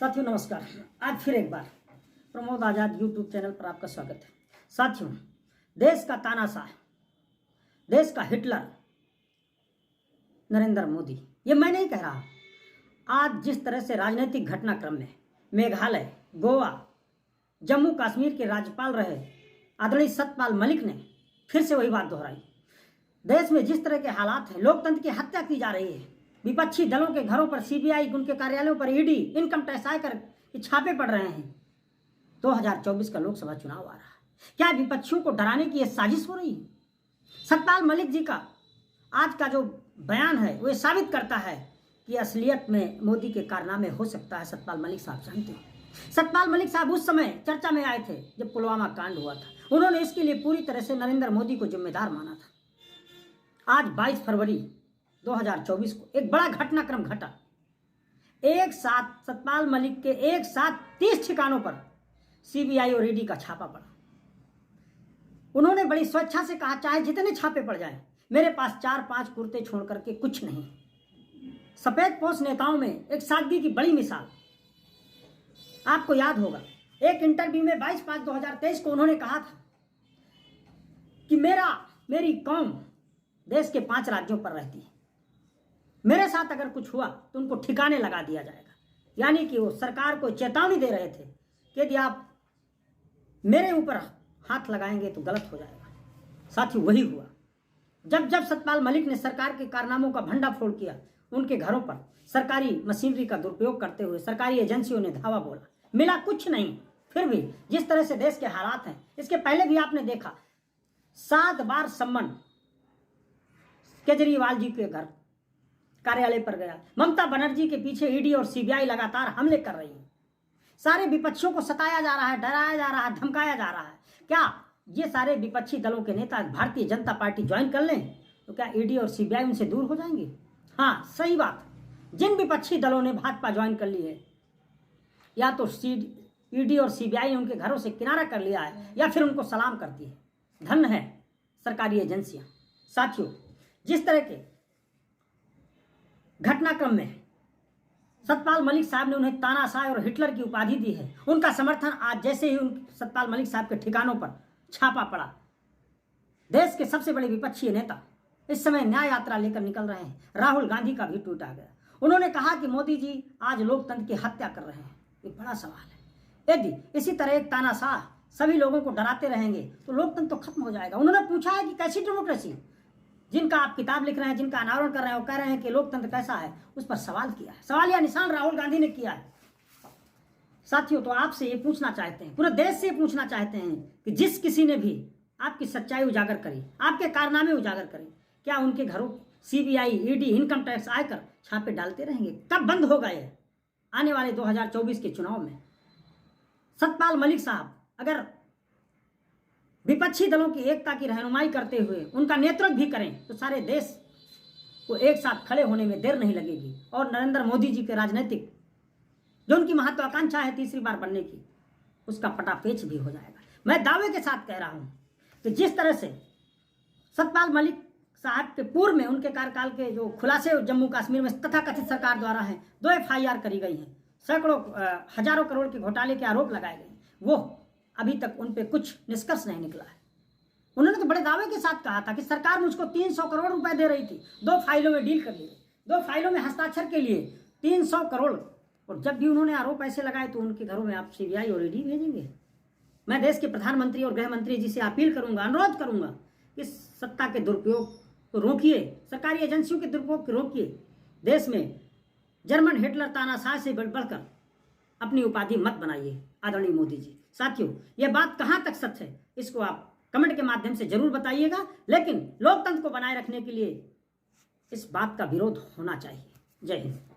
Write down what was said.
साथियों नमस्कार। आज फिर एक बार प्रमोद आजाद यूट्यूब चैनल पर आपका स्वागत है। साथियों, देश का तानाशाह, देश का हिटलर नरेंद्र मोदी, ये मैं नहीं कह रहा। आज जिस तरह से राजनीतिक घटनाक्रम में मेघालय, गोवा, जम्मू कश्मीर के राज्यपाल रहे आदरणीय सत्यपाल मलिक ने फिर से वही बात दोहराई। देश में जिस तरह के हालात हैं, लोकतंत्र की हत्या की जा रही है, विपक्षी दलों के घरों पर सीबीआई, उनके कार्यालयों पर ईडी, इनकम टैक्स आयकर के छापे पड़ रहे हैं। 2024 का लोकसभा चुनाव आ रहा है। क्या विपक्षियों को डराने की यह साजिश हो रही है? सत्यपाल मलिक जी का आज का जो बयान है वो साबित करता है कि असलियत में मोदी के कारनामे हो सकता है। सत्यपाल मलिक साहब जानते हैं। सत्यपाल मलिक साहब उस समय चर्चा में आए थे जब पुलवामा कांड हुआ था। उन्होंने इसके लिए पूरी तरह से नरेंद्र मोदी को जिम्मेदार माना था। आज 22 फरवरी 2024 को एक बड़ा घटनाक्रम घटा। एक साथ सत्यपाल मलिक के एक साथ 30 ठिकानों पर सीबीआई और ईडी का छापा पड़ा। उन्होंने बड़ी स्वेच्छा से कहा, चाहे जितने छापे पड़ जाएं, मेरे पास 4-5 कुर्ते छोड़ करके कुछ नहीं। सफेद पोश नेताओं में एक सादगी की बड़ी मिसाल। आपको याद होगा, एक इंटरव्यू में 22/5/2023 को उन्होंने कहा था कि मेरी कौम देश के 5 राज्यों पर रहती है, मेरे साथ अगर कुछ हुआ तो उनको ठिकाने लगा दिया जाएगा। यानी कि वो सरकार को चेतावनी दे रहे थे कि यदि आप मेरे ऊपर हाथ लगाएंगे तो गलत हो जाएगा। साथियों, वही हुआ। जब सत्यपाल मलिक ने सरकार के कारनामों का भंडाफोड़ किया, उनके घरों पर सरकारी मशीनरी का दुरुपयोग करते हुए सरकारी एजेंसियों ने धावा बोला, मिला कुछ नहीं। फिर भी जिस तरह से देश के हालात हैं, इसके पहले भी आपने देखा 7 बार सम्मन केजरीवाल जी के घर कार्यालय पर गया। ममता बनर्जी के पीछे ईडी और सीबीआई लगातार हमले कर रही है। सारे विपक्षियों को सताया जा रहा है, डराया जा रहा है, धमकाया जा रहा है। क्या ये सारे विपक्षी दलों के नेता भारतीय जनता पार्टी ज्वाइन कर लें तो क्या ईडी और सीबीआई उनसे दूर हो जाएंगे? हाँ, सही बात। जिन विपक्षी दलों ने भाजपा ज्वाइन कर ली है, या तो ईडी और सीबीआई उनके घरों से किनारा कर लिया है या फिर उनको सलाम करती है। धन है सरकारी एजेंसियां। साथियों, जिस तरह के घटनाक्रम में सत्यपाल मलिक साहब ने उन्हें तानाशाह और हिटलर की उपाधि दी है, उनका समर्थन आज जैसे ही सत्यपाल मलिक साहब के ठिकानों पर छापा पड़ा, देश के सबसे बड़े विपक्षी नेता इस समय न्याय यात्रा लेकर निकल रहे हैं। राहुल गांधी का भी ट्वीट आ गया। उन्होंने कहा कि मोदी जी आज लोकतंत्र की हत्या कर रहे हैं। एक बड़ा सवाल है, यदि इसी तरह एक तानाशाह सभी लोगों को डराते रहेंगे तो लोकतंत्र तो खत्म हो जाएगा। उन्होंने पूछा है कि कैसी डेमोक्रेसी? जिनका आप किताब लिख रहे हैं, जिनका अनावरण कर रहे हैं, वो कह रहे हैं कि लोकतंत्र कैसा है, उस पर सवाल किया है। सवाल या निशान राहुल गांधी ने किया है। साथियों, तो आपसे ये पूछना चाहते हैं, पूरे देश से ये पूछना चाहते हैं कि जिस किसी ने भी आपकी सच्चाई उजागर करी, आपके कारनामे उजागर करें, क्या उनके घरों सीबीआई, ईडी, इनकम टैक्स आयकर छापे डालते रहेंगे? कब बंद होगा ये? आने वाले 2024 के चुनाव में सत्यपाल मलिक साहब अगर विपक्षी दलों की एकता की रहनुमाई करते हुए उनका नेतृत्व भी करें तो सारे देश को एक साथ खड़े होने में देर नहीं लगेगी और नरेंद्र मोदी जी के राजनीतिक जो उनकी महत्वाकांक्षा है तीसरी बार बनने की, उसका पटापेच भी हो जाएगा। मैं दावे के साथ कह रहा हूं कि जिस तरह से सत्यपाल मलिक साहब के पूर्व में उनके कार्यकाल के जो खुलासे जम्मू कश्मीर में तथाकथित सरकार द्वारा हैं, 2 FIR करी गई हैं, सैकड़ों हजारों करोड़ के घोटाले के आरोप लगाए गए, वो अभी तक उन पे कुछ निष्कर्ष नहीं निकला है। उन्होंने तो बड़े दावे के साथ कहा था कि सरकार मुझको 300 करोड़ रुपए दे रही थी, 2 फाइलों में डील कर ली, 2 फाइलों में हस्ताक्षर के लिए 300 करोड़। और जब भी उन्होंने आरोप ऐसे लगाए तो उनके घरों में आप सीबीआई और ईडी भेजेंगे। मैं देश के प्रधानमंत्री और गृह मंत्री जी से अपील करूंगा, अनुरोध करूंगा कि सत्ता के दुरुपयोग को रोकिए, सरकारी एजेंसियों के दुरुपयोग को रोकिए। देश में जर्मन हिटलर तानाशाह से बढ़कर अपनी उपाधि मत बनाइए आदरणीय मोदी जी। साथियों, यह बात कहां तक सच है, इसको आप कमेंट के माध्यम से जरूर बताइएगा। लेकिन लोकतंत्र को बनाए रखने के लिए इस बात का विरोध होना चाहिए। जय हिंद।